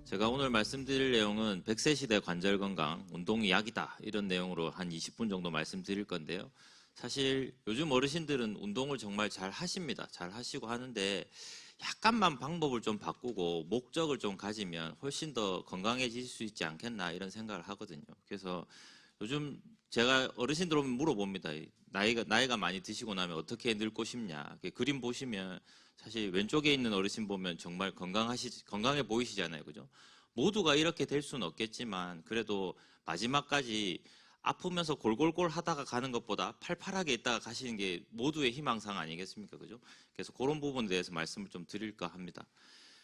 제가 오늘 말씀드릴 내용은 100세 시대 관절 건강, 운동이 약이다 이런 내용으로 한 20분 정도 말씀드릴 건데요. 사실 요즘 어르신들은 운동을 정말 잘 하십니다. 잘 하시고 하는데 약간만 방법을 좀 바꾸고 목적을 좀 가지면 훨씬 더 건강해질 수 있지 않겠나 이런 생각을 하거든요. 그래서 요즘 제가 어르신들 오면 물어봅니다. 나이가 많이 드시고 나면 어떻게 늙고 싶냐. 그림 보시면 사실 왼쪽에 있는 어르신 보면 정말 건강해 보이시잖아요. 그죠? 모두가 이렇게 될 수는 없겠지만 그래도 마지막까지 아프면서 골골골 하다가 가는 것보다 팔팔하게 있다가 가시는 게 모두의 희망사항 아니겠습니까? 그죠? 그래서 그런 부분에 대해서 말씀을 좀 드릴까 합니다.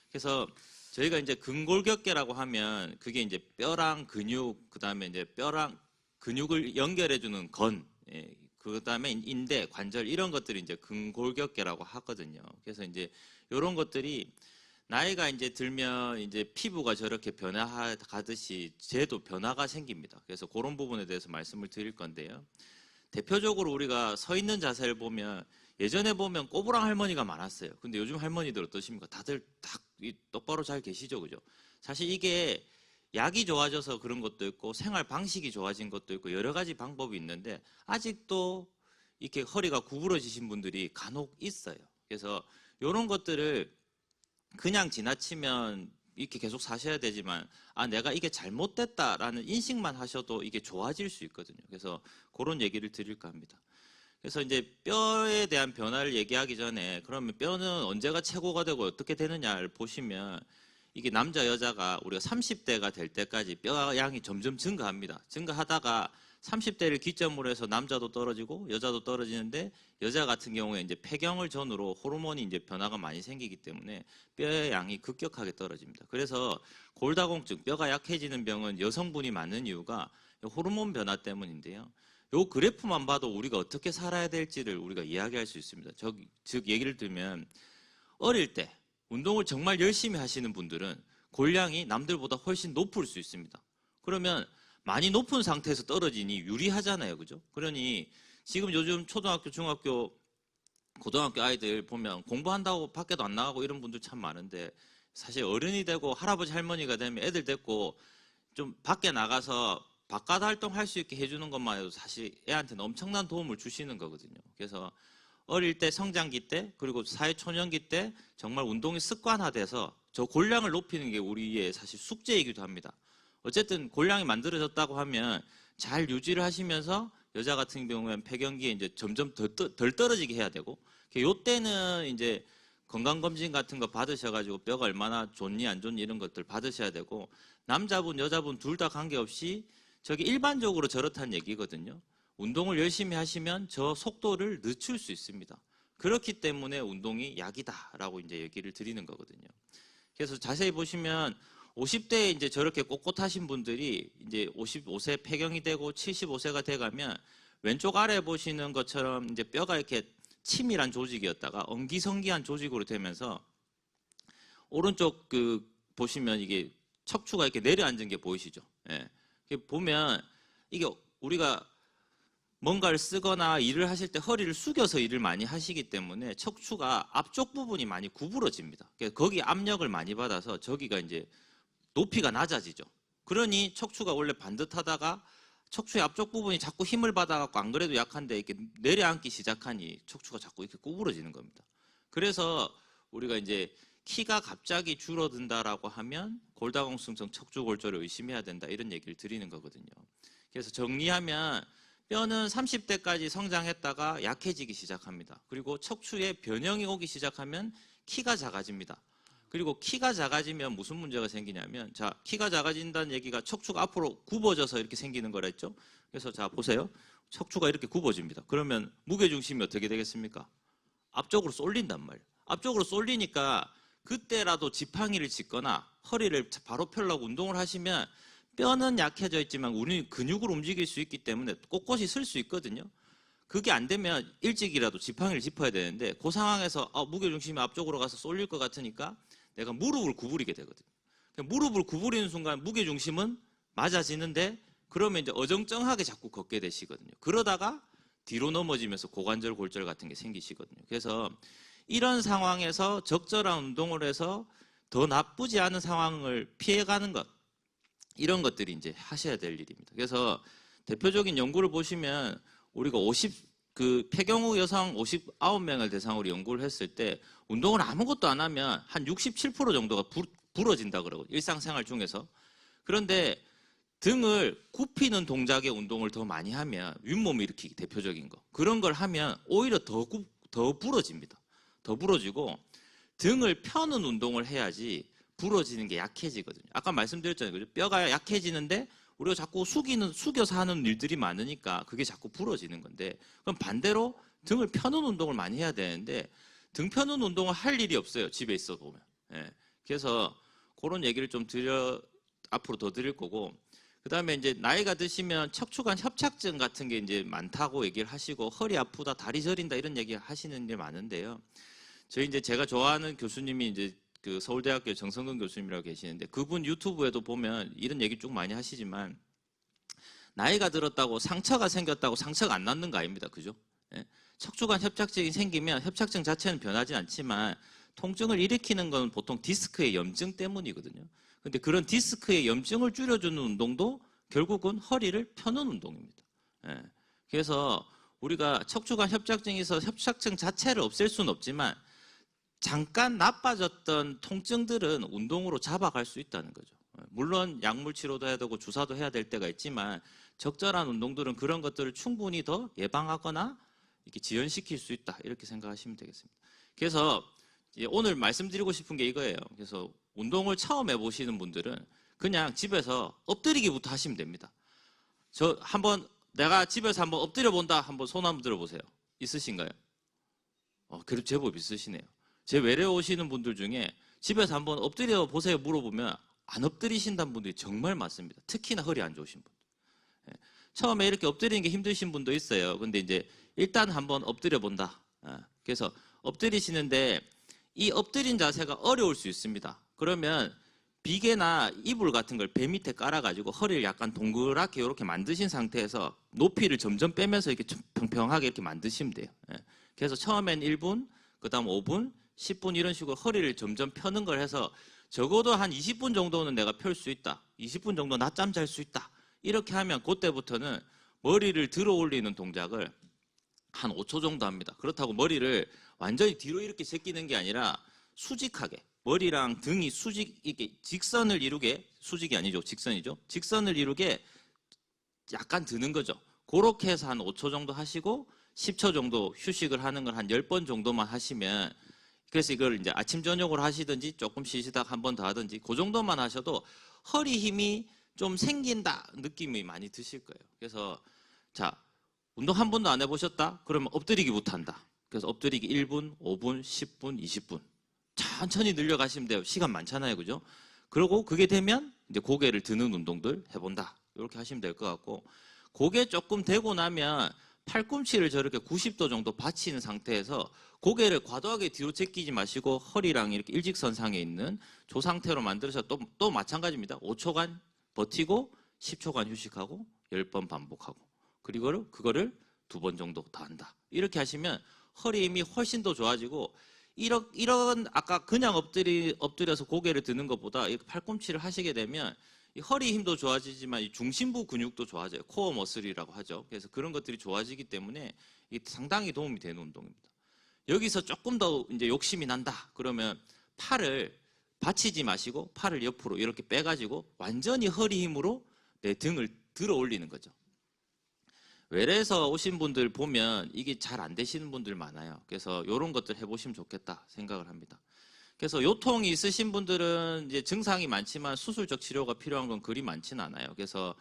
그래서 저희가 이제 근골격계라고 하면 그게 이제 뼈랑 근육, 그 다음에 이제 뼈랑 근육을 연결해주는 그 다음에 인대, 관절 이런 것들이 이제 근골격계라고 하거든요. 그래서 이제 이런 것들이 나이가 이제 들면 이제 피부가 저렇게 변화하듯이 쟤도 변화가 생깁니다. 그래서 그런 부분에 대해서 말씀을 드릴 건데요. 대표적으로 우리가 서 있는 자세를 보면 예전에 보면 꼬부랑 할머니가 많았어요. 근데 요즘 할머니들 어떠십니까? 다들 딱 똑바로 잘 계시죠, 그죠? 사실 이게 약이 좋아져서 그런 것도 있고 생활 방식이 좋아진 것도 있고 여러 가지 방법이 있는데 아직도 이렇게 허리가 구부러지신 분들이 간혹 있어요. 그래서 이런 것들을 그냥 지나치면 이렇게 계속 사셔야 되지만 내가 이게 잘못됐다라는 인식만 하셔도 이게 좋아질 수 있거든요. 그래서 그런 얘기를 드릴까 합니다. 그래서 이제 뼈에 대한 변화를 얘기하기 전에 그러면 뼈는 언제가 최고가 되고 어떻게 되느냐를 보시면 이게 남자 여자가 우리가 30대가 될 때까지 뼈 양이 점점 증가합니다. 증가하다가 30대를 기점으로 해서 남자도 떨어지고 여자도 떨어지는데 여자 같은 경우에 이제 폐경을 전후로 호르몬이 이제 변화가 많이 생기기 때문에 뼈의 양이 급격하게 떨어집니다. 그래서 골다공증, 뼈가 약해지는 병은 여성분이 많은 이유가 호르몬 변화 때문인데요. 요 그래프만 봐도 우리가 어떻게 살아야 될지를 우리가 이야기할 수 있습니다. 즉 얘기를 들면 어릴 때 운동을 정말 열심히 하시는 분들은 골량이 남들보다 훨씬 높을 수 있습니다. 그러면 많이 높은 상태에서 떨어지니 유리하잖아요. 그죠? 그러니 지금 요즘 초등학교, 중학교, 고등학교 아이들 보면 공부한다고 밖에도 안 나가고 이런 분들 참 많은데 사실 어른이 되고 할아버지 할머니가 되면 애들 데리고 좀 밖에 나가서 바깥 활동할 수 있게 해주는 것만 해도 사실 애한테는 엄청난 도움을 주시는 거거든요. 그래서 어릴 때 성장기 때 그리고 사회초년기 때 정말 운동이 습관화돼서 저 골량을 높이는 게 우리의 사실 숙제이기도 합니다. 어쨌든 골량이 만들어졌다고 하면 잘 유지를 하시면서 여자 같은 경우에는 폐경기에 이제 점점 덜 떨어지게 해야 되고 요때는 이제 건강검진 같은 거 받으셔가지고 뼈가 얼마나 좋니 안 좋니 이런 것들 받으셔야 되고 남자분 여자분 둘 다 관계없이 저게 일반적으로 저렇다는 얘기거든요. 운동을 열심히 하시면 저 속도를 늦출 수 있습니다. 그렇기 때문에 운동이 약이다라고 이제 얘기를 드리는 거거든요. 그래서 자세히 보시면 50대에 이제 저렇게 꼿꼿하신 분들이 이제 55세 폐경이 되고 75세가 돼가면 왼쪽 아래 보시는 것처럼 이제 뼈가 이렇게 치밀한 조직이었다가 엉기성기한 조직으로 되면서 오른쪽 보시면 이게 척추가 이렇게 내려앉은 게 보이시죠? 예. 보면 이게 우리가 뭔가를 쓰거나 일을 하실 때 허리를 숙여서 일을 많이 하시기 때문에 척추가 앞쪽 부분이 많이 구부러집니다. 그래서 거기 압력을 많이 받아서 저기가 이제 높이가 낮아지죠. 그러니 척추가 원래 반듯하다가 척추의 앞쪽 부분이 자꾸 힘을 받아갖고 안 그래도 약한데 이렇게 내려앉기 시작하니 척추가 자꾸 이렇게 구부러지는 겁니다. 그래서 우리가 이제 키가 갑자기 줄어든다라고 하면 골다공증성 척추골절을 의심해야 된다 이런 얘기를 드리는 거거든요. 그래서 정리하면 뼈는 30대까지 성장했다가 약해지기 시작합니다. 그리고 척추에 변형이 오기 시작하면 키가 작아집니다. 그리고 키가 작아지면 무슨 문제가 생기냐면 키가 작아진다는 얘기가 척추가 앞으로 굽어져서 이렇게 생기는 거랬죠. 그래서 보세요. 척추가 이렇게 굽어집니다. 그러면 무게중심이 어떻게 되겠습니까? 앞쪽으로 쏠린단 말이에요. 앞쪽으로 쏠리니까 그때라도 지팡이를 짚거나 허리를 바로 펴려고 운동을 하시면 뼈는 약해져 있지만 우리는 근육을 움직일 수 있기 때문에 꼿꼿이 설 수 있거든요. 그게 안 되면 일찍이라도 지팡이를 짚어야 되는데 그 상황에서 무게중심이 앞쪽으로 가서 쏠릴 것 같으니까 내가 무릎을 구부리게 되거든요. 무릎을 구부리는 순간 무게중심은 맞아지는데 그러면 이제 어정쩡하게 자꾸 걷게 되시거든요. 그러다가 뒤로 넘어지면서 고관절, 골절 같은 게 생기시거든요. 그래서 이런 상황에서 적절한 운동을 해서 더 나쁘지 않은 상황을 피해가는 것, 이런 것들이 이제 하셔야 될 일입니다. 그래서 대표적인 연구를 보시면 우리가 폐경후 여성 59명을 대상으로 연구를 했을 때 운동을 아무것도 안 하면 한 67% 정도가 부러진다 그러거든요. 일상생활 중에서. 그런데 등을 굽히는 동작의 운동을 더 많이 하면, 윗몸 일으키기 대표적인 거, 그런 걸 하면 오히려 더 부러집니다. 더 부러지고 등을 펴는 운동을 해야지 부러지는 게 약해지거든요. 아까 말씀드렸잖아요. 그죠? 뼈가 약해지는데 우리가 자꾸 숙여서 하는 일들이 많으니까 그게 자꾸 부러지는 건데, 그럼 반대로 등을 펴는 운동을 많이 해야 되는데 등 펴는 운동을 할 일이 없어요. 집에 있어 보면. 예. 그래서 그런 얘기를 좀 앞으로 더 드릴 거고, 그 다음에 이제 나이가 드시면 척추관 협착증 같은 게 이제 많다고 얘기를 하시고, 허리 아프다, 다리 저린다 이런 얘기 하시는 게 많은데요. 제가 좋아하는 교수님이 이제 그 서울대학교 정성근 교수님이라고 계시는데, 그분 유튜브에도 보면 이런 얘기 쭉 많이 하시지만, 나이가 들었다고 상처가 생겼다고 상처가 안 낫는 거 아닙니다. 그죠? 예? 척추관 협착증이 생기면 협착증 자체는 변하지 않지만 통증을 일으키는 건 보통 디스크의 염증 때문이거든요. 근데 그런 디스크의 염증을 줄여주는 운동도 결국은 허리를 펴는 운동입니다. 예. 그래서 우리가 척추관 협착증에서 협착증 자체를 없앨 수는 없지만 잠깐 나빠졌던 통증들은 운동으로 잡아갈 수 있다는 거죠. 물론 약물 치료도 해야 되고 주사도 해야 될 때가 있지만 적절한 운동들은 그런 것들을 충분히 더 예방하거나 이렇게 지연시킬 수 있다, 이렇게 생각하시면 되겠습니다. 그래서 오늘 말씀드리고 싶은 게 이거예요. 그래서 운동을 처음 해보시는 분들은 그냥 집에서 엎드리기부터 하시면 됩니다. 내가 집에서 한번 엎드려 본다, 한번 손 한번 들어보세요. 있으신가요? 그래도 제법 있으시네요. 제 외래 오시는 분들 중에 집에서 한번 엎드려 보세요 물어보면 안 엎드리신다는 분들이 정말 많습니다. 특히나 허리 안 좋으신 분. 처음에 이렇게 엎드리는 게 힘드신 분도 있어요. 근데 이제 일단 한번 엎드려 본다. 그래서 엎드리시는데 이 엎드린 자세가 어려울 수 있습니다. 그러면 비계나 이불 같은 걸 배 밑에 깔아가지고 허리를 약간 동그랗게 이렇게 만드신 상태에서 높이를 점점 빼면서 이렇게 평평하게 이렇게 만드시면 돼요. 그래서 처음엔 1분, 그 다음 5분, 10분 이런 식으로 허리를 점점 펴는 걸 해서 적어도 한 20분 정도는 내가 펼 수 있다. 20분 정도 낮잠 잘 수 있다. 이렇게 하면 그때부터는 머리를 들어 올리는 동작을 한 5초 정도 합니다. 그렇다고 머리를 완전히 뒤로 이렇게 제끼는 게 아니라 수직하게, 머리랑 등이 이렇게 직선을 이루게, 수직이 아니죠. 직선이죠. 직선을 이루게 약간 드는 거죠. 그렇게 해서 한 5초 정도 하시고 10초 정도 휴식을 하는 걸 한 10번 정도만 하시면, 그래서 이걸 이제 아침 저녁으로 하시든지 조금 쉬시다가 한 번 더 하든지 그 정도만 하셔도 허리 힘이 좀 생긴다 느낌이 많이 드실 거예요. 그래서 자, 운동 한 번도 안 해보셨다? 그러면 엎드리기부터 한다. 그래서 엎드리기 1분, 5분, 10분, 20분 천천히 늘려가시면 돼요. 시간 많잖아요. 그죠? 그리고 그게 되면 이제 고개를 드는 운동들 해본다. 이렇게 하시면 될 것 같고, 고개 조금 되고 나면 팔꿈치를 저렇게 90도 정도 받치는 상태에서 고개를 과도하게 뒤로 제끼지 마시고 허리랑 이렇게 일직선상에 있는 저 상태로 만들어서 또 마찬가지입니다. 5초간 버티고 10초간 휴식하고 10번 반복하고, 그리고 그거를 2번 정도 더 한다. 이렇게 하시면 허리 힘이 훨씬 더 좋아지고, 이런 아까 그냥 엎드려서 고개를 드는 것보다 이 팔꿈치를 하시게 되면 이 허리 힘도 좋아지지만 이 중심부 근육도 좋아져요. 코어 머슬이라고 하죠. 그래서 그런 것들이 좋아지기 때문에 이게 상당히 도움이 되는 운동입니다. 여기서 조금 더 이제 욕심이 난다. 그러면 팔을 받치지 마시고 팔을 옆으로 이렇게 빼가지고 완전히 허리 힘으로 내 등을 들어 올리는 거죠. 외래에서 오신 분들 보면 이게 잘 안 되시는 분들 많아요. 그래서 이런 것들 해보시면 좋겠다 생각을 합니다. 그래서 요통이 있으신 분들은 이제 증상이 많지만 수술적 치료가 필요한 건 그리 많지는 않아요. 그래서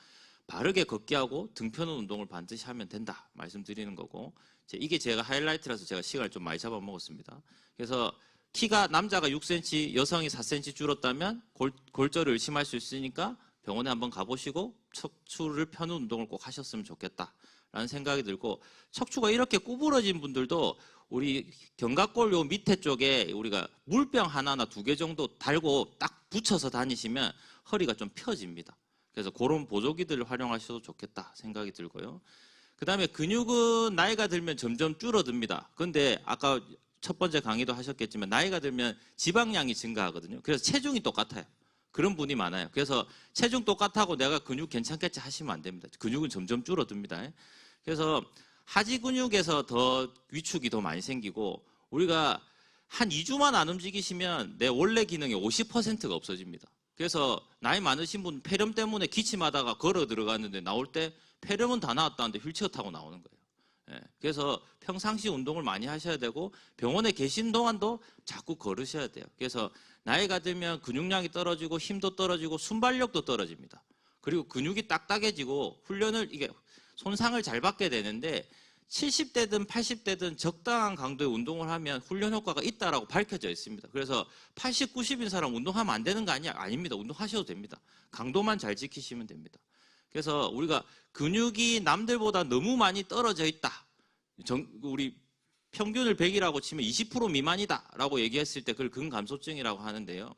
바르게 걷기 하고 등 펴는 운동을 반드시 하면 된다 말씀드리는 거고, 이게 제가 하이라이트라서 제가 시간을 좀 많이 잡아먹었습니다. 그래서 키가 남자가 6cm, 여성이 4cm 줄었다면 골절을 의심할 수 있으니까 병원에 한번 가보시고 척추를 펴는 운동을 꼭 하셨으면 좋겠다라는 생각이 들고, 척추가 이렇게 구부러진 분들도 우리 견갑골 요 밑에 쪽에 우리가 물병 하나나 2개 정도 달고 딱 붙여서 다니시면 허리가 좀 펴집니다. 그래서 그런 보조기들을 활용하셔도 좋겠다 생각이 들고요. 그 다음에 근육은 나이가 들면 점점 줄어듭니다. 근데 아까 첫 번째 강의도 하셨겠지만 나이가 들면 지방량이 증가하거든요. 그래서 체중이 똑같아요. 그런 분이 많아요. 그래서 체중 똑같다고 내가 근육 괜찮겠지 하시면 안 됩니다. 근육은 점점 줄어듭니다. 그래서 하지 근육에서 더 위축이 더 많이 생기고 우리가 한 2주만 안 움직이시면 내 원래 기능의 50%가 없어집니다. 그래서 나이 많으신 분 폐렴 때문에 기침하다가 걸어 들어갔는데 나올 때 폐렴은 다 나왔다는데 휠체어 타고 나오는 거예요. 그래서 평상시 운동을 많이 하셔야 되고 병원에 계신 동안도 자꾸 걸으셔야 돼요. 그래서 나이가 들면 근육량이 떨어지고 힘도 떨어지고 순발력도 떨어집니다. 그리고 근육이 딱딱해지고 훈련을 이게 손상을 잘 받게 되는데 70대든 80대든 적당한 강도의 운동을 하면 훈련 효과가 있다라고 밝혀져 있습니다. 그래서 80, 90인 사람 운동하면 안 되는 거 아니야? 아닙니다. 운동하셔도 됩니다. 강도만 잘 지키시면 됩니다. 그래서 우리가 근육이 남들보다 너무 많이 떨어져 있다. 우리 평균을 100이라고 치면 20% 미만이다라고 얘기했을 때 그걸 근감소증이라고 하는데요.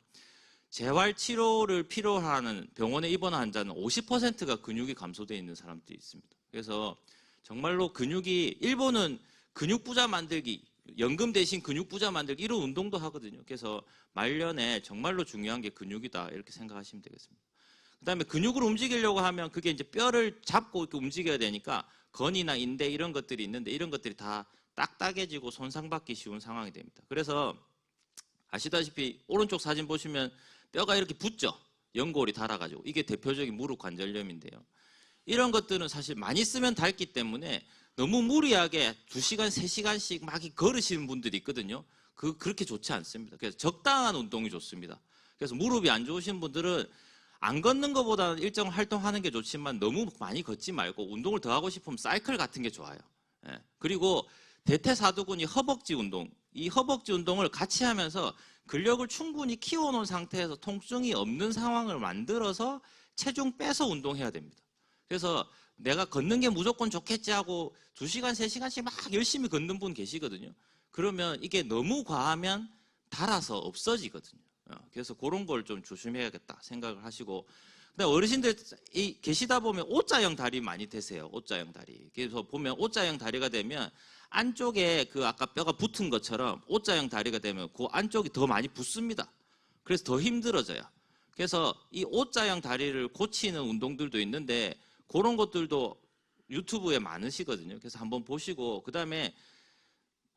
재활 치료를 필요로 하는 병원에 입원한 환자는 50%가 근육이 감소되어 있는 사람들이 있습니다. 그래서 정말로 근육이 일본은 근육 부자 만들기, 연금 대신 근육 부자 만들기 이런 운동도 하거든요. 그래서 말년에 정말로 중요한 게 근육이다 이렇게 생각하시면 되겠습니다. 그다음에 근육을 움직이려고 하면 그게 이제 뼈를 잡고 이렇게 움직여야 되니까 건이나 인대 이런 것들이 있는데 이런 것들이 다 딱딱해지고 손상받기 쉬운 상황이 됩니다. 그래서 아시다시피 오른쪽 사진 보시면 뼈가 이렇게 붙죠. 연골이 닳아가지고 이게 대표적인 무릎 관절염인데요. 이런 것들은 사실 많이 쓰면 닳기 때문에 너무 무리하게 2시간, 3시간씩 막 걸으시는 분들이 있거든요. 그렇게 좋지 않습니다. 그래서 적당한 운동이 좋습니다. 그래서 무릎이 안 좋으신 분들은 안 걷는 것보다는 일정 활동하는 게 좋지만 너무 많이 걷지 말고 운동을 더 하고 싶으면 사이클 같은 게 좋아요. 그리고 대퇴사두근이 허벅지 운동, 이 허벅지 운동을 같이 하면서 근력을 충분히 키워놓은 상태에서 통증이 없는 상황을 만들어서 체중 빼서 운동해야 됩니다. 그래서 내가 걷는 게 무조건 좋겠지 하고 2시간, 3시간씩 막 열심히 걷는 분 계시거든요. 그러면 이게 너무 과하면 닳아서 없어지거든요. 그래서 그런 걸 좀 조심해야겠다 생각을 하시고, 근데 어르신들 계시다 보면 O자형 다리 많이 되세요. O자형 다리. 그래서 보면 O자형 다리가 되면 안쪽에 그 아까 뼈가 붙은 것처럼 O자형 다리가 되면 그 안쪽이 더 많이 붓습니다. 그래서 더 힘들어져요. 그래서 이 O자형 다리를 고치는 운동들도 있는데 그런 것들도 유튜브에 많으시거든요. 그래서 한번 보시고, 그 다음에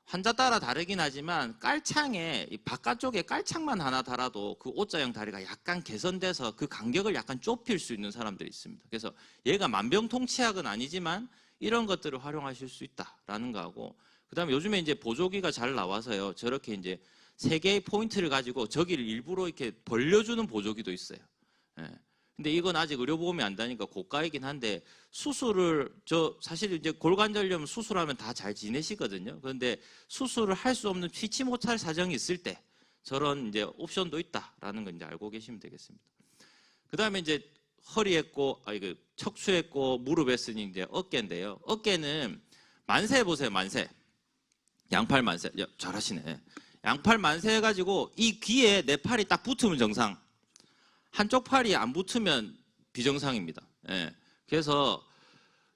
환자 따라 다르긴 하지만 깔창에 바깥쪽에 깔창만 하나 달아도 그 O자형 다리가 약간 개선돼서 그 간격을 약간 좁힐 수 있는 사람들이 있습니다. 그래서 얘가 만병통치약은 아니지만 이런 것들을 활용하실 수 있다라는 거하고, 그다음에 요즘에 이제 보조기가 잘 나와서요. 저렇게 이제 3개의 포인트를 가지고 저기를 일부러 이렇게 벌려주는 보조기도 있어요. 근데 이건 아직 의료보험이 안 다니까 고가이긴 한데 수술을 사실 이제 골관절염 수술하면 다 잘 지내시거든요. 그런데 수술을 할 수 없는 피치 못할 사정이 있을 때 저런 이제 옵션도 있다라는 걸 이제 알고 계시면 되겠습니다. 그다음에 이제 척추했고 무릎 했으니 이제 어깨인데요. 어깨는 만세 보세요. 만세. 양팔 만세. 잘하시네. 양팔 만세 해가지고 이 귀에 내 팔이 딱 붙으면 정상. 한쪽 팔이 안 붙으면 비정상입니다. 그래서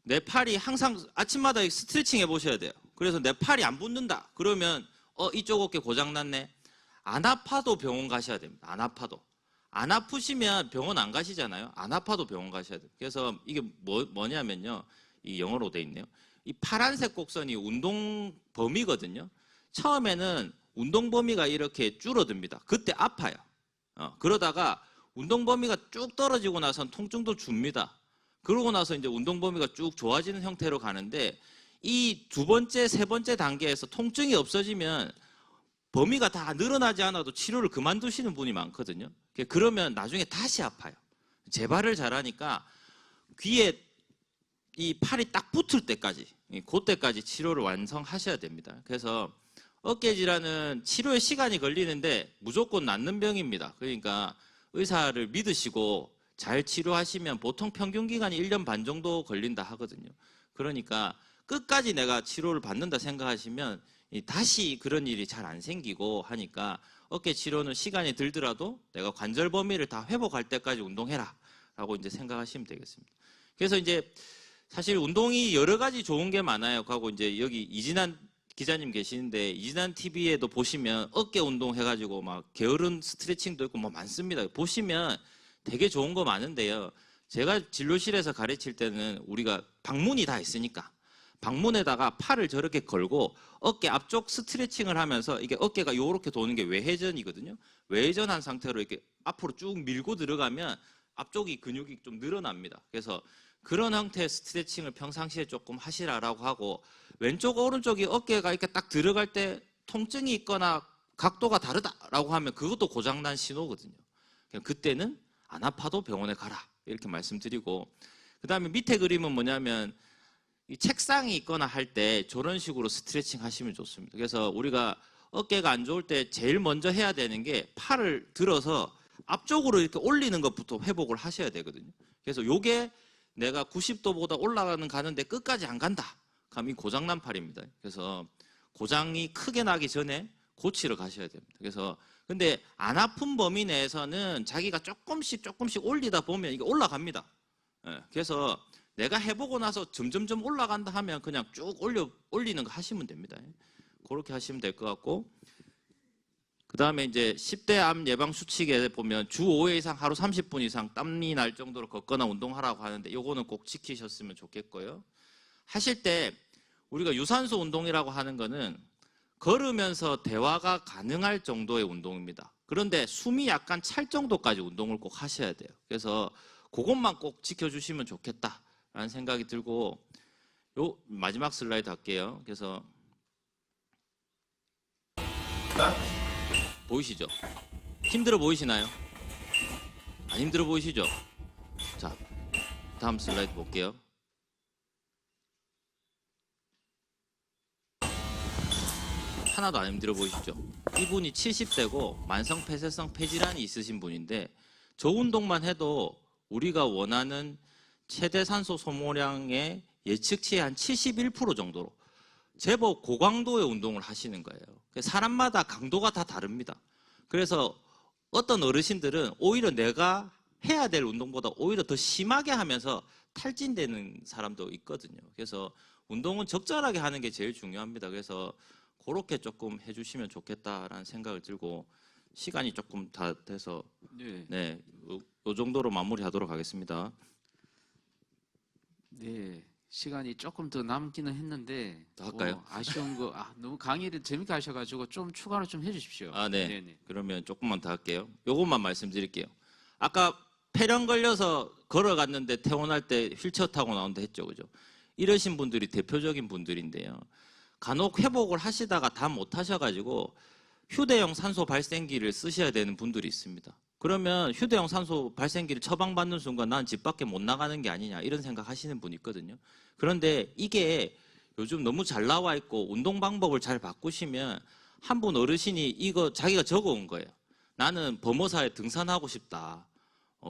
내 팔이 항상 아침마다 스트레칭 해보셔야 돼요. 그래서 내 팔이 안 붙는다. 그러면 이쪽 어깨 고장났네. 안 아파도 병원 가셔야 됩니다. 안 아파도. 안 아프시면 병원 안 가시잖아요. 안 아파도 병원 가셔야 돼요. 그래서 이게 뭐냐면요. 이 영어로 돼 있네요. 이 파란색 곡선이 운동 범위거든요. 처음에는 운동 범위가 이렇게 줄어듭니다. 그때 아파요. 그러다가 운동 범위가 쭉 떨어지고 나선 통증도 줍니다. 그러고 나서 이제 운동 범위가 쭉 좋아지는 형태로 가는데 이 2번째, 3번째 단계에서 통증이 없어지면 범위가 다 늘어나지 않아도 치료를 그만두시는 분이 많거든요. 그러면 나중에 다시 아파요. 재발을 잘하니까 귀에 이 팔이 딱 붙을 때까지, 그때까지 치료를 완성하셔야 됩니다. 그래서 어깨 질환은 치료에 시간이 걸리는데 무조건 낫는 병입니다. 그러니까 의사를 믿으시고 잘 치료하시면 보통 평균 기간이 1년 반 정도 걸린다 하거든요. 그러니까 끝까지 내가 치료를 받는다 생각하시면 다시 그런 일이 잘 안 생기고 하니까 어깨 치료는 시간이 들더라도 내가 관절 범위를 다 회복할 때까지 운동해라 된다라고 이제 생각하시면 되겠습니다. 그래서 이제 사실 운동이 여러 가지 좋은 게 많아요. 하고 이제 여기 이진한 기자님 계시는데 이진한 TV에도 보시면 어깨 운동 해가지고 막 게으른 스트레칭도 있고 뭐 많습니다. 보시면 되게 좋은 거 많은데요. 제가 진료실에서 가르칠 때는 우리가 방문이 다 있으니까 방문에다가 팔을 저렇게 걸고 어깨 앞쪽 스트레칭을 하면서 이게 어깨가 이렇게 도는 게 외회전이거든요. 외회전한 상태로 이렇게 앞으로 쭉 밀고 들어가면 앞쪽이 근육이 좀 늘어납니다. 그래서 그런 형태의 스트레칭을 평상시에 조금 하시라라고 하고 왼쪽 오른쪽이 어깨가 이렇게 딱 들어갈 때 통증이 있거나 각도가 다르다라고 하면 그것도 고장난 신호거든요. 그때는 안 아파도 병원에 가라 이렇게 말씀드리고, 그 다음에 밑에 그림은 뭐냐면 이 책상이 있거나 할 때 저런 식으로 스트레칭 하시면 좋습니다. 그래서 우리가 어깨가 안 좋을 때 제일 먼저 해야 되는 게 팔을 들어서 앞쪽으로 이렇게 올리는 것부터 회복을 하셔야 되거든요. 그래서 요게 내가 90도보다 올라가는 가는데 끝까지 안 간다. 그럼 이 고장난 팔입니다. 그래서 고장이 크게 나기 전에 고치러 가셔야 됩니다. 그래서 근데 안 아픈 범위 내에서는 자기가 조금씩 올리다 보면 이게 올라갑니다. 그래서 내가 해보고 나서 점점점 올라간다 하면 그냥 쭉 올리는 거 하시면 됩니다. 그렇게 하시면 될 것 같고, 그 다음에 이제 10대 암 예방 수칙에 보면 주 5회 이상 하루 30분 이상 땀이 날 정도로 걷거나 운동하라고 하는데 요거는 꼭 지키셨으면 좋겠고요. 하실 때 우리가 유산소 운동이라고 하는 거는 걸으면서 대화가 가능할 정도의 운동입니다. 그런데 숨이 약간 찰 정도까지 운동을 꼭 하셔야 돼요. 그래서 그것만 꼭 지켜주시면 좋겠다라는 생각이 들고, 요 마지막 슬라이드 할게요. 그래서 보이시죠? 힘들어 보이시나요? 안 힘들어 보이시죠? 자, 다음 슬라이드 볼게요. 하나도 안 힘들어 보이시죠? 이분이 70대고 만성 폐쇄성 폐질환이 있으신 분인데 저 운동만 해도 우리가 원하는 최대 산소 소모량의 예측치의 한 71% 정도로 제법 고강도의 운동을 하시는 거예요. 사람마다 강도가 다 다릅니다. 그래서 어떤 어르신들은 오히려 내가 해야 될 운동보다 오히려 더 심하게 하면서 탈진되는 사람도 있거든요. 그래서 운동은 적절하게 하는 게 제일 중요합니다. 그래서 그렇게 조금 해주시면 좋겠다라는 생각을 들고, 시간이 조금 다 돼서 네, 요 정도로 마무리하도록 하겠습니다. 네, 시간이 조금 더 남기는 했는데 더 할까요? 아쉬운 거 너무 강의를 재밌게 하셔가지고 좀 추가로 좀 해주십시오. 네. 네네. 그러면 조금만 더 할게요. 요것만 말씀드릴게요. 아까 폐렴 걸려서 걸어갔는데 퇴원할 때 휠체어 타고 나온다 했죠, 그죠? 이러신 분들이 대표적인 분들인데요. 간혹 회복을 하시다가 다 못 하셔가지고 휴대용 산소 발생기를 쓰셔야 되는 분들이 있습니다. 그러면 휴대용 산소 발생기를 처방받는 순간 난 집 밖에 못 나가는 게 아니냐 이런 생각 하시는 분이 있거든요. 그런데 이게 요즘 너무 잘 나와 있고 운동 방법을 잘 바꾸시면 한 분 어르신이 이거 자기가 적어온 거예요. 나는 범어사에 등산하고 싶다.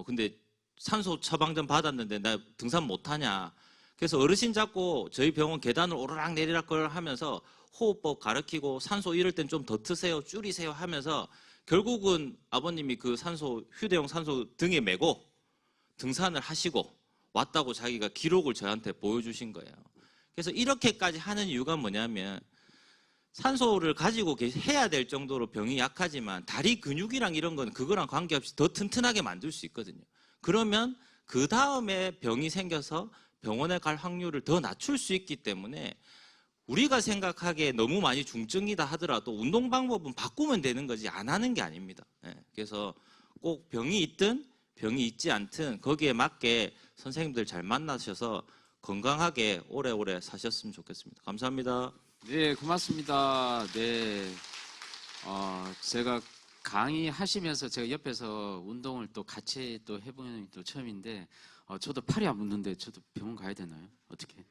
근데 산소 처방전 받았는데 나 등산 못하냐. 그래서 어르신 잡고 저희 병원 계단을 오르락 내리락 걸 하면서 호흡법 가르치고 산소 이럴 땐 좀 더 트세요, 줄이세요 하면서 결국은 아버님이 그 산소, 휴대용 산소 등에 메고 등산을 하시고 왔다고 자기가 기록을 저한테 보여주신 거예요. 그래서 이렇게까지 하는 이유가 뭐냐면 산소를 가지고 해야 될 정도로 병이 약하지만 다리 근육이랑 이런 건 그거랑 관계없이 더 튼튼하게 만들 수 있거든요. 그러면 그 다음에 병이 생겨서 병원에 갈 확률을 더 낮출 수 있기 때문에 우리가 생각하기에 너무 많이 중증이다 하더라도 운동 방법은 바꾸면 되는 거지 안 하는 게 아닙니다. 그래서 꼭 병이 있든 병이 있지 않든 거기에 맞게 선생님들 잘 만나셔서 건강하게 오래오래 사셨으면 좋겠습니다. 감사합니다. 네, 고맙습니다. 네, 제가 강의하시면서 제가 옆에서 운동을 또 같이 또 해보는 또 처음인데 저도 팔이 안 붙는데 저도 병원 가야 되나요? 어떻게?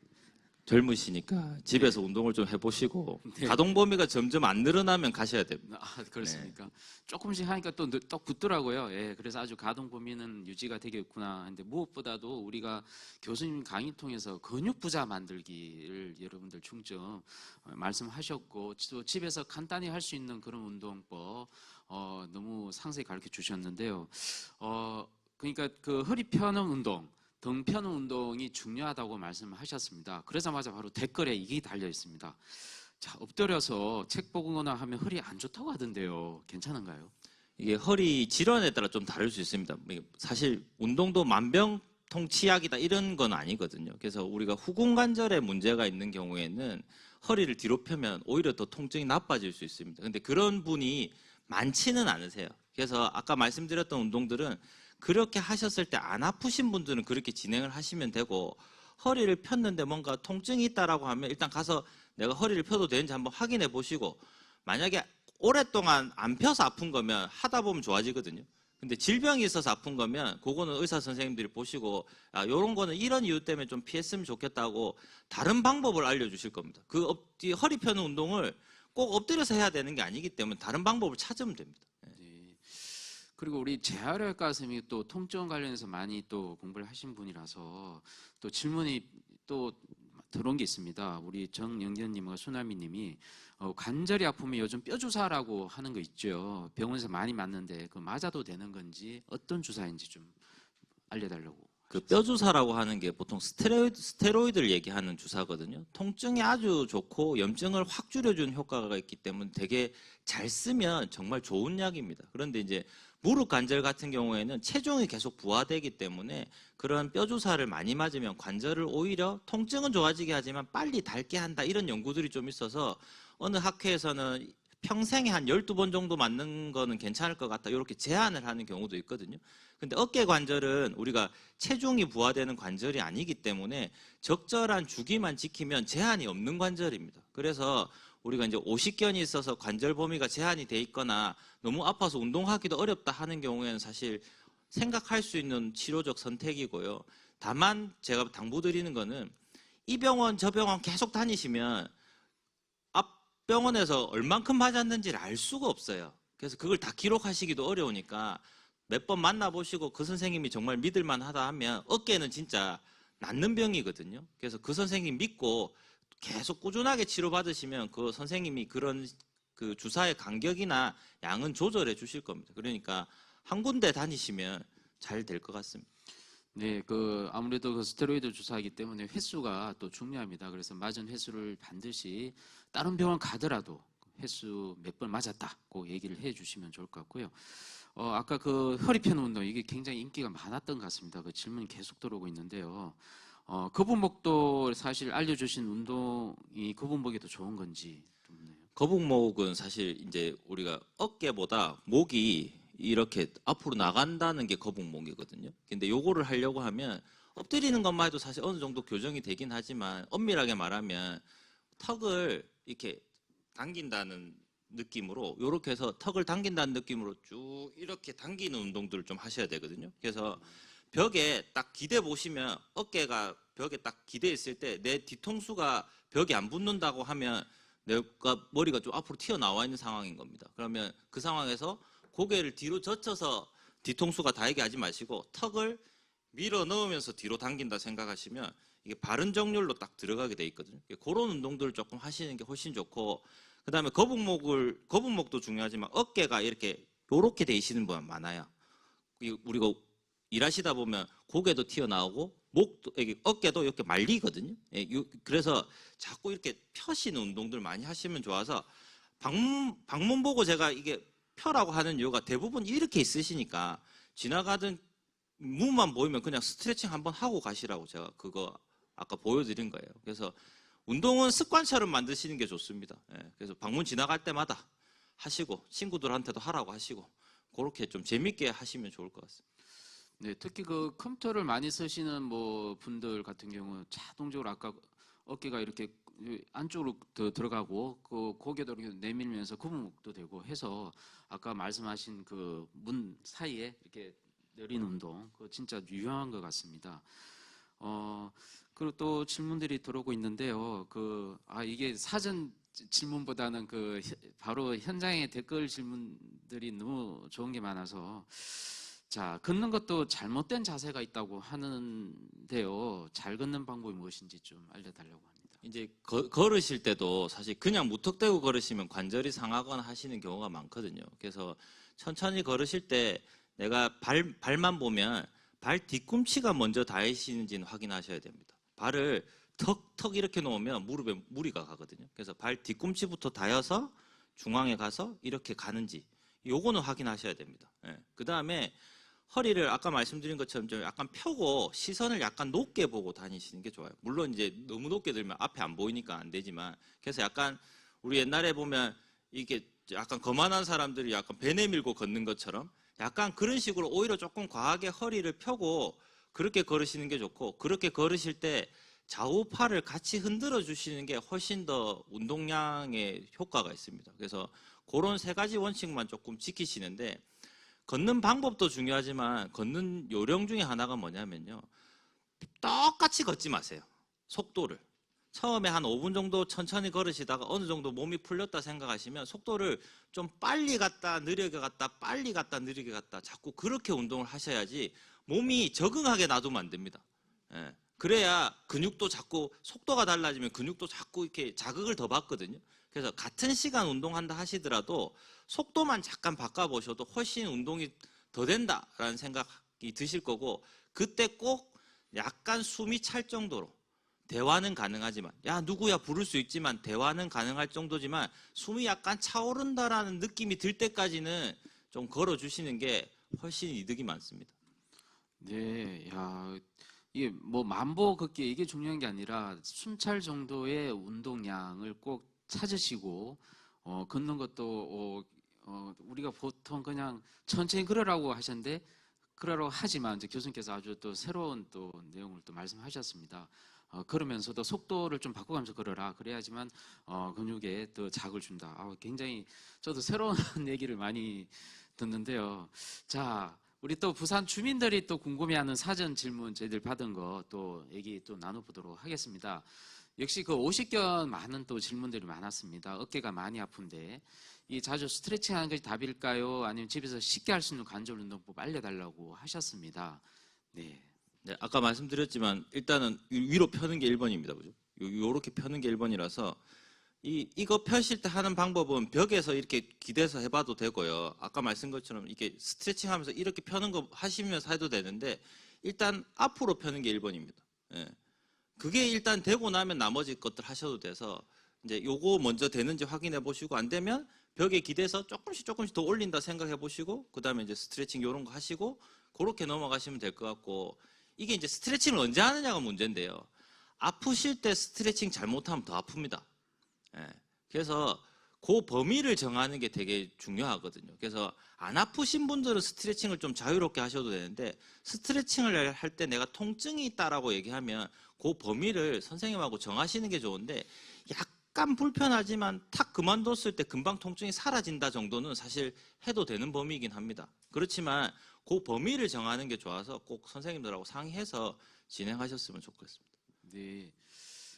젊으시니까 집에서 운동을 좀 해보시고 네. 가동 범위가 점점 안 늘어나면 가셔야 됩니다. 그렇습니까? 조금씩 하니까 또 붙더라고요. 예, 그래서 아주 가동 범위는 유지가 되겠구나. 근데 무엇보다도 우리가 교수님 강의 통해서 근육 부자 만들기를 여러분들 중점 말씀하셨고 또 집에서 간단히 할 수 있는 그런 운동법 너무 상세히 가르쳐 주셨는데요. 그러니까 그 허리 펴는 운동, 등 펴는 운동이 중요하다고 말씀하셨습니다. 그러자마자 바로 댓글에 이게 달려 있습니다. 자, 엎드려서 책 보거나 하면 허리 안 좋다고 하던데요. 괜찮은가요? 이게 허리 질환에 따라 좀 다를 수 있습니다. 사실 운동도 만병통치약이다 이런 건 아니거든요. 그래서 우리가 후궁관절에 문제가 있는 경우에는 허리를 뒤로 펴면 오히려 더 통증이 나빠질 수 있습니다. 근데 그런 분이 많지는 않으세요. 그래서 아까 말씀드렸던 운동들은 그렇게 하셨을 때 안 아프신 분들은 그렇게 진행을 하시면 되고, 허리를 폈는데 뭔가 통증이 있다라고 하면 일단 가서 내가 허리를 펴도 되는지 한번 확인해 보시고, 만약에 오랫동안 안 펴서 아픈 거면 하다 보면 좋아지거든요. 근데 질병이 있어서 아픈 거면 그거는 의사 선생님들이 보시고, 아, 요런 거는 이런 이유 때문에 좀 피했으면 좋겠다고 다른 방법을 알려주실 겁니다. 허리 펴는 운동을 꼭 엎드려서 해야 되는 게 아니기 때문에 다른 방법을 찾으면 됩니다. 네. 그리고 우리 재활외과 선생님이 또 통증 관련해서 많이 또 공부를 하신 분이라서 또 질문이 또 들어온 게 있습니다. 우리 정영견님과 수나미님이 관절이 아프면 요즘 뼈 주사라고 하는 거 있죠. 병원에서 많이 맞는데 그 맞아도 되는 건지 어떤 주사인지 좀 알려달라고. 그 뼈주사라고 하는 게 보통 스테로이드를 얘기하는 주사거든요. 통증이 아주 좋고 염증을 확 줄여주는 효과가 있기 때문에 되게 잘 쓰면 정말 좋은 약입니다. 그런데 이제 무릎 관절 같은 경우에는 체중이 계속 부하되기 때문에 그런 뼈주사를 많이 맞으면 관절을 오히려 통증은 좋아지게 하지만 빨리 닳게 한다, 이런 연구들이 좀 있어서 어느 학회에서는 평생에 한 12번 정도 맞는 거는 괜찮을 것 같다, 이렇게 제한을 하는 경우도 있거든요. 근데 어깨 관절은 우리가 체중이 부하되는 관절이 아니기 때문에 적절한 주기만 지키면 제한이 없는 관절입니다. 그래서 우리가 이제 오십견이 있어서 관절 범위가 제한이 돼 있거나 너무 아파서 운동하기도 어렵다 하는 경우에는 사실 생각할 수 있는 치료적 선택이고요. 다만 제가 당부드리는 거는 이 병원 저 병원 계속 다니시면 앞 병원에서 얼만큼 맞았는지를 알 수가 없어요. 그래서 그걸 다 기록하시기도 어려우니까 몇 번 만나보시고 그 선생님이 정말 믿을만 하다 하면, 어깨는 진짜 낫는 병이거든요. 그래서 그 선생님 믿고 계속 꾸준하게 치료받으시면 그 선생님이 그런 그 주사의 간격이나 양은 조절해 주실 겁니다. 그러니까 한 군데 다니시면 잘 될 것 같습니다. 네, 그 아무래도 그 스테로이드 주사이기 때문에 횟수가 또 중요합니다. 그래서 맞은 횟수를 반드시 다른 병원 가더라도 횟수 몇 번 맞았다 꼭 얘기를 해주시면 좋을 것 같고요. 아까 그 허리 펴는 운동, 이게 굉장히 인기가 많았던 것 같습니다. 그 질문이 계속 들어오고 있는데요. 거북목도 사실 알려주신 운동이 거북목이 더 좋은 건지 좀. 네. 거북목은 사실 이제 우리가 어깨보다 목이 이렇게 앞으로 나간다는 게 거북목이거든요. 근데 요거를 하려고 하면 엎드리는 것만 해도 사실 어느 정도 교정이 되긴 하지만, 엄밀하게 말하면 턱을 이렇게 당긴다는 느낌으로, 이렇게 해서 턱을 당긴다는 느낌으로 쭉 이렇게 당기는 운동들을 좀 하셔야 되거든요. 그래서 벽에 딱 기대 보시면, 어깨가 벽에 딱 기대 있을 때 내 뒤통수가 벽에 안 붙는다고 하면 내가 머리가 좀 앞으로 튀어나와 있는 상황인 겁니다. 그러면 그 상황에서 고개를 뒤로 젖혀서 뒤통수가 닿게 하지 마시고 턱을 밀어 넣으면서 뒤로 당긴다 생각하시면 이게 바른 정렬로 딱 들어가게 돼 있거든요. 그런 운동들을 조금 하시는 게 훨씬 좋고, 그 다음에 거북목도 중요하지만 어깨가 이렇게 돼 있는 분 많아요. 우리가 일하시다 보면 고개도 튀어나오고 어깨도 이렇게 말리거든요. 그래서 자꾸 이렇게 펴시는 운동들 많이 하시면 좋아서, 방문 보고 제가 이게 펴라고 하는 이유가 대부분 이렇게 있으시니까 지나가던 무만 보이면 그냥 스트레칭 한번 하고 가시라고 제가 그거 아까 보여드린 거예요. 그래서 운동은 습관처럼 만드시는 게 좋습니다. 그래서 방문 지나갈 때마다 하시고 친구들한테도 하라고 하시고 그렇게 좀 재밌게 하시면 좋을 것 같습니다. 네, 특히 그 컴퓨터를 많이 쓰시는 뭐 분들 같은 경우 자동적으로 아까 어깨가 이렇게 안쪽으로 들어가고 그 고개도 이렇게 내밀면서 거북목도 되고 해서 아까 말씀하신 그 문 사이에 이렇게 내리는 운동, 그거 진짜 유용한 것 같습니다. 그리고 또 질문들이 들어오고 있는데요. 이게 사전 질문보다는 바로 현장의 댓글 질문들이 너무 좋은 게 많아서, 자, 걷는 것도 잘못된 자세가 있다고 하는데요. 잘 걷는 방법이 무엇인지 좀 알려달라고 합니다. 이제 걸으실 때도 사실 그냥 무턱대고 걸으시면 관절이 상하거나 하시는 경우가 많거든요. 그래서 천천히 걸으실 때 내가 발만 보면 발 뒤꿈치가 먼저 닿으시는지는 확인하셔야 됩니다. 발을 턱 이렇게 놓으면 무릎에 무리가 가거든요. 그래서 발 뒤꿈치부터 닿아서 중앙에 가서 이렇게 가는지 요거는 확인하셔야 됩니다. 예. 그 다음에 허리를 아까 말씀드린 것처럼 좀 약간 펴고 시선을 약간 높게 보고 다니시는 게 좋아요. 물론 이제 너무 높게 들면 앞에 안 보이니까 안 되지만, 그래서 약간 우리 옛날에 보면 이게 약간 거만한 사람들이 약간 배 내밀고 걷는 것처럼 약간 그런 식으로 오히려 조금 과하게 허리를 펴고 그렇게 걸으시는 게 좋고, 그렇게 걸으실 때 좌우 팔을 같이 흔들어 주시는 게 훨씬 더 운동량에 효과가 있습니다. 그래서 그런 세 가지 원칙만 조금 지키시는데, 걷는 방법도 중요하지만 걷는 요령 중에 하나가 뭐냐면요, 똑같이 걷지 마세요. 속도를 처음에 한 5분 정도 천천히 걸으시다가 어느 정도 몸이 풀렸다 생각하시면 속도를 좀 빨리 갔다 느리게 갔다 빨리 갔다 느리게 갔다 자꾸 그렇게 운동을 하셔야지 몸이 적응하게 놔두면 안 됩니다. 예. 그래야 근육도 자꾸 속도가 달라지면 근육도 자꾸 이렇게 자극을 더 받거든요. 그래서 같은 시간 운동한다 하시더라도 속도만 잠깐 바꿔보셔도 훨씬 운동이 더 된다라는 생각이 드실 거고, 그때 꼭 약간 숨이 찰 정도로, 대화는 가능하지만, 야 누구야 부를 수 있지만 대화는 가능할 정도지만 숨이 약간 차오른다라는 느낌이 들 때까지는 좀 걸어주시는 게 훨씬 이득이 많습니다. 네, 야, 이게 뭐 만보 걷기 이게 중요한 게 아니라 숨찰 정도의 운동량을 꼭 찾으시고 걷는 것도 우리가 보통 그냥 천천히 걸으라고 하셨는데 그러라고 하지만 이제 교수님께서 아주 또 새로운 또 내용을 또 말씀하셨습니다. 걸으면서도 속도를 좀 바꿔가면서 걸어라. 그래야지만 근육에 더 자극을 준다. 굉장히 저도 새로운 얘기를 많이 듣는데요. 자, 우리 또 부산 주민들이 또 궁금해하는 사전 질문 저희들 받은 거 또 얘기 또 나눠보도록 하겠습니다. 역시 그 50견 많은 또 질문들이 많았습니다. 어깨가 많이 아픈데 이 자주 스트레칭 하는 것이 답일까요? 아니면 집에서 쉽게 할 수 있는 관절 운동법 알려달라고 하셨습니다. 네. 네, 아까 말씀드렸지만 일단은 위로 펴는 게 1번입니다. 그죠? 요렇게 펴는 게 1번이라서 이거 펴실 때 하는 방법은 벽에서 이렇게 기대서 해봐도 되고요. 아까 말씀 것처럼 이렇게 스트레칭 하면서 이렇게 펴는 거 하시면서 해도 되는데, 일단 앞으로 펴는 게 1번입니다. 예. 그게 일단 되고 나면 나머지 것들 하셔도 돼서, 이제 요거 먼저 되는지 확인해 보시고, 안 되면 벽에 기대서 조금씩 더 올린다 생각해 보시고, 그 다음에 이제 스트레칭 요런 거 하시고, 그렇게 넘어가시면 될 것 같고, 이게 이제 스트레칭을 언제 하느냐가 문제인데요. 아프실 때 스트레칭 잘못하면 더 아픕니다. 예. 그래서 그 범위를 정하는 게 되게 중요하거든요. 그래서 안 아프신 분들은 스트레칭을 좀 자유롭게 하셔도 되는데, 스트레칭을 할 때 내가 통증이 있다라고 얘기하면 그 범위를 선생님하고 정하시는 게 좋은데, 약간 불편하지만 탁 그만뒀을 때 금방 통증이 사라진다 정도는 사실 해도 되는 범위이긴 합니다. 그렇지만 그 범위를 정하는 게 좋아서 꼭 선생님들하고 상의해서 진행하셨으면 좋겠습니다. 네.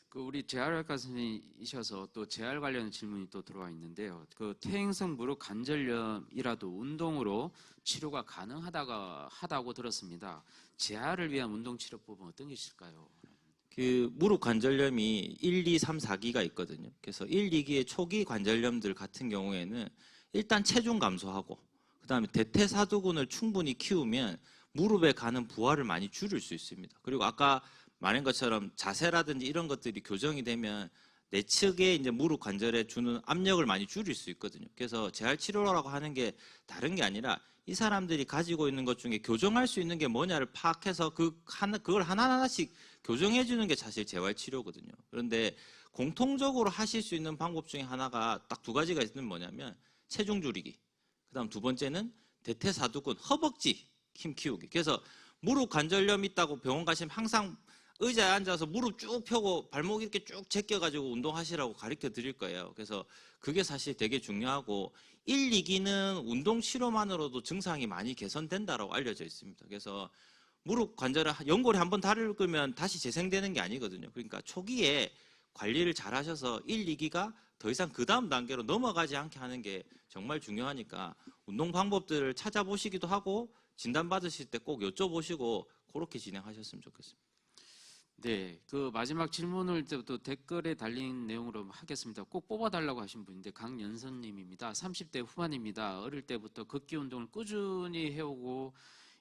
그 우리 재활외과 선생님이셔서 또 재활 관련 질문이 또 들어와 있는데요. 그 퇴행성 무릎 관절염이라도 운동으로 치료가 가능하다고 들었습니다. 재활을 위한 운동 치료법은 어떤 게 있을까요? 그 무릎 관절염이 1, 2, 3, 4기가 있거든요. 그래서 1, 2기의 초기 관절염들 같은 경우에는 일단 체중 감소하고, 그다음에 대퇴사두근을 충분히 키우면 무릎에 가는 부하를 많이 줄일 수 있습니다. 그리고 아까 말한 것처럼 자세라든지 이런 것들이 교정이 되면 내측에 이제 무릎 관절에 주는 압력을 많이 줄일 수 있거든요. 그래서 재활 치료라고 하는 게 다른 게 아니라 이 사람들이 가지고 있는 것 중에 교정할 수 있는 게 뭐냐를 파악해서 그걸 하나하나씩 교정해 주는 게 사실 재활 치료거든요. 그런데 공통적으로 하실 수 있는 방법 중에 하나가 딱 두 가지가 있는 뭐냐면 체중 줄이기. 그다음 두 번째는 대퇴사두근, 허벅지 힘 키우기. 그래서 무릎 관절염 있다고 병원 가시면 항상 의자에 앉아서 무릎 쭉 펴고 발목 이렇게 쭉 제껴가지고 운동하시라고 가르쳐 드릴 거예요. 그래서 그게 사실 되게 중요하고, 1, 2기는 운동 치료만으로도 증상이 많이 개선된다고 알려져 있습니다. 그래서 무릎 관절을 연골이 한번 다리를 끄면 다시 재생되는 게 아니거든요. 그러니까 초기에 관리를 잘 하셔서 1, 2기가 더 이상 그 다음 단계로 넘어가지 않게 하는 게 정말 중요하니까 운동 방법들을 찾아보시기도 하고 진단 받으실 때 꼭 여쭤보시고 그렇게 진행하셨으면 좋겠습니다. 네, 그 마지막 질문을 또 댓글에 달린 내용으로 하겠습니다. 꼭 뽑아달라고 하신 분인데 강연선님입니다. 30대 후반입니다. 어릴 때부터 걷기 운동을 꾸준히 해오고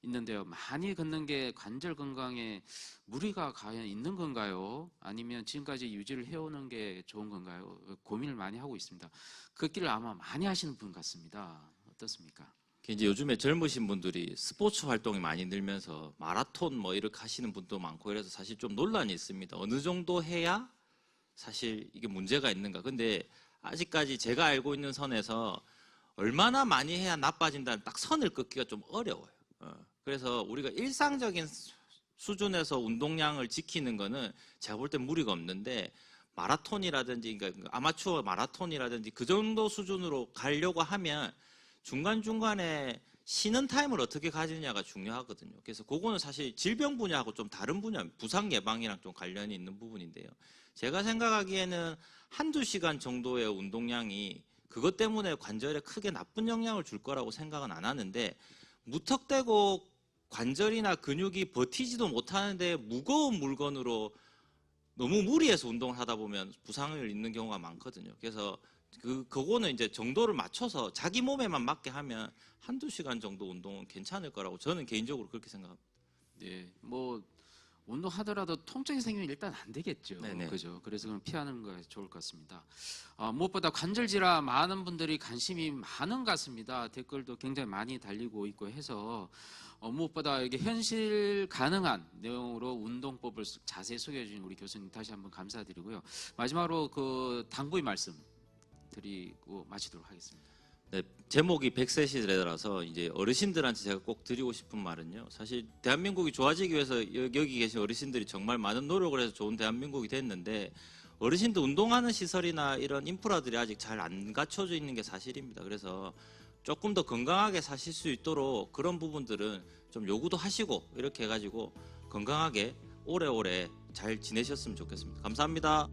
있는데요. 많이 걷는 게 관절 건강에 무리가 과연 있는 건가요? 아니면 지금까지 유지를 해오는 게 좋은 건가요? 고민을 많이 하고 있습니다. 걷기를 아마 많이 하시는 분 같습니다. 어떻습니까? 이제 요즘에 젊으신 분들이 스포츠 활동이 많이 늘면서 마라톤 뭐 이렇게 하시는 분도 많고 이래서 사실 좀 논란이 있습니다. 어느 정도 해야 사실 이게 문제가 있는가. 근데 아직까지 제가 알고 있는 선에서 얼마나 많이 해야 나빠진다는 딱 선을 긋기가 좀 어려워요. 그래서 우리가 일상적인 수준에서 운동량을 지키는 거는 제가 볼 때 무리가 없는데 마라톤이라든지 그러니까 아마추어 마라톤이라든지 그 정도 수준으로 가려고 하면 중간중간에 쉬는 타임을 어떻게 가지느냐가 중요하거든요. 그래서 그거는 사실 질병 분야하고 좀 다른 분야, 부상 예방이랑 좀 관련이 있는 부분인데요. 제가 생각하기에는 한두 시간 정도의 운동량이 그것 때문에 관절에 크게 나쁜 영향을 줄 거라고 생각은 안 하는데 무턱대고 관절이나 근육이 버티지도 못하는데 무거운 물건으로 너무 무리해서 운동을 하다 보면 부상을 입는 경우가 많거든요. 그래서 그거는 이제 정도를 맞춰서 자기 몸에만 맞게 하면 한두 시간 정도 운동은 괜찮을 거라고 저는 개인적으로 그렇게 생각합니다. 네, 뭐 운동하더라도 통증이 생기면 일단 안 되겠죠. 네네. 그죠? 그래서 그럼 피하는 게 좋을 것 같습니다. 무엇보다 관절 질환 많은 분들이 관심이 많은 것 같습니다. 댓글도 굉장히 많이 달리고 있고 해서 무엇보다 이게 현실 가능한 내용으로 운동법을 자세히 소개해 주신 우리 교수님 다시 한번 감사드리고요. 마지막으로 그 당부의 말씀 드리고 마치도록 하겠습니다. 네, 제목이 100세 시대라서 이제 어르신들한테 제가 꼭 드리고 싶은 말은요. 사실 대한민국이 좋아지기 위해서 여기 계신 어르신들이 정말 많은 노력을 해서 좋은 대한민국이 됐는데 어르신들 운동하는 시설이나 이런 인프라들이 아직 잘 안 갖춰져 있는 게 사실입니다. 그래서 조금 더 건강하게 사실 수 있도록 그런 부분들은 좀 요구도 하시고 이렇게 해가지고 건강하게 오래오래 잘 지내셨으면 좋겠습니다. 감사합니다.